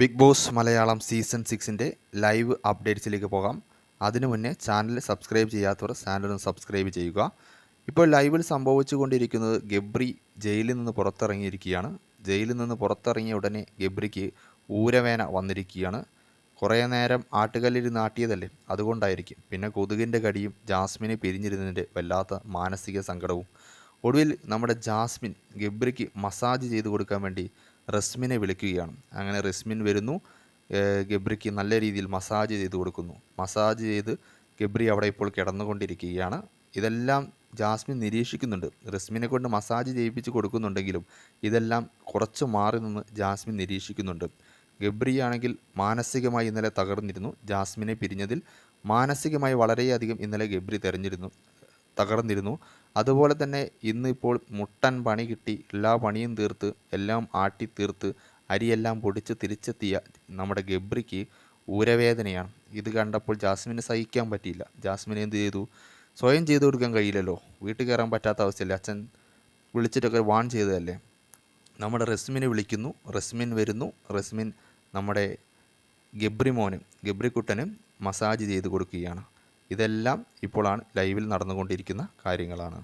Big Boss Malayalam season 6-ൻ്റെ live അപ്ഡേറ്റ്സിലേക്ക് പോകാം. അതിനു മുന്നേ ചാനൽ സബ്സ്ക്രൈബ് ചെയ്യാത്തവർ ചാനൽ ഒന്ന് സബ്സ്ക്രൈബ് ചെയ്യുക. ഇപ്പോൾ ലൈവിൽ സംഭവിച്ചുകൊണ്ടിരിക്കുന്നത് ഗബ്രി ജയിലിൽ നിന്ന് പുറത്തിറങ്ങിയിരിക്കുകയാണ്. ജയിലിൽ നിന്ന് പുറത്തിറങ്ങിയ ഉടനെ ഗബ്രിക്ക് ഊരവേന വന്നിരിക്കുകയാണ്. കുറേ നേരം ആട്ടുകല്ലിരുന്ന് ആട്ടിയതല്ലേ, അതുകൊണ്ടായിരിക്കും. പിന്നെ കൊതുകിൻ്റെ കടിയും ജാസ്മിനെ പിരിഞ്ഞിരുന്നതിൻ്റെ വല്ലാത്ത മാനസിക സങ്കടവും. ഒടുവിൽ നമ്മുടെ ജാസ്മിൻ ഗബ്രിക്ക് മസാജ് ചെയ്ത് കൊടുക്കാൻ വേണ്ടി റസ്മിനെ വിളിക്കുകയാണ്. അങ്ങനെ റസ്മിൻ വരുന്നു, ഗബ്രിക്ക് നല്ല രീതിയിൽ മസാജ് ചെയ്ത് കൊടുക്കുന്നു. മസാജ് ചെയ്ത് ഗബ്രി അവിടെ ഇപ്പോൾ കിടന്നുകൊണ്ടിരിക്കുകയാണ്. ഇതെല്ലാം ജാസ്മിൻ നിരീക്ഷിക്കുന്നുണ്ട്. റസ്മിനെ കൊണ്ട് മസാജ് ചെയ്യിപ്പിച്ച് കൊടുക്കുന്നുണ്ടെങ്കിലും ഇതെല്ലാം കുറച്ച് മാറി നിന്ന് ജാസ്മിൻ നിരീക്ഷിക്കുന്നുണ്ട്. ഗബ്രിയാണെങ്കിൽ മാനസികമായി ഇന്നലെ തകർന്നിരുന്നു. ജാസ്മിനെ പിരിഞ്ഞതിൽ മാനസികമായി വളരെയധികം ഇന്നലെ ഗബ്രി തകർന്നിരുന്നു. അതുപോലെ തന്നെ ഇന്നിപ്പോൾ മുട്ടൻ പണി കിട്ടി, എല്ലാ പണിയും തീർത്ത് എല്ലാം ആട്ടി തീർത്ത് അരിയെല്ലാം പൊടിച്ച് തിരിച്ചെത്തിയ നമ്മുടെ ഗബ്രിക്ക് ഊരവേദനയാണ്. ഇത് കണ്ടപ്പോൾ ജാസ്മിന് സഹിക്കാൻ പറ്റിയില്ല. ജാസ്മിൻ എന്ത് ചെയ്തു? സ്വയം ചെയ്തു കൊടുക്കാൻ കഴിയില്ലല്ലോ, വീട്ടിൽ കയറാൻ പറ്റാത്ത അവസ്ഥയല്ലേ, അച്ഛൻ വിളിച്ചിട്ടൊക്കെ വാൺ ചെയ്തതല്ലേ. നമ്മുടെ റസ്മിനെ വിളിക്കുന്നു, റസ്മിൻ വരുന്നു. റസ്മിൻ നമ്മുടെ ഗബ്രിക്കുട്ടനും മസാജ് ചെയ്ത് കൊടുക്കുകയാണ്. ഇതെല്ലാം ഇപ്പോഴാണ് ലൈവിൽ നടന്നുകൊണ്ടിരിക്കുന്ന കാര്യങ്ങളാണ്.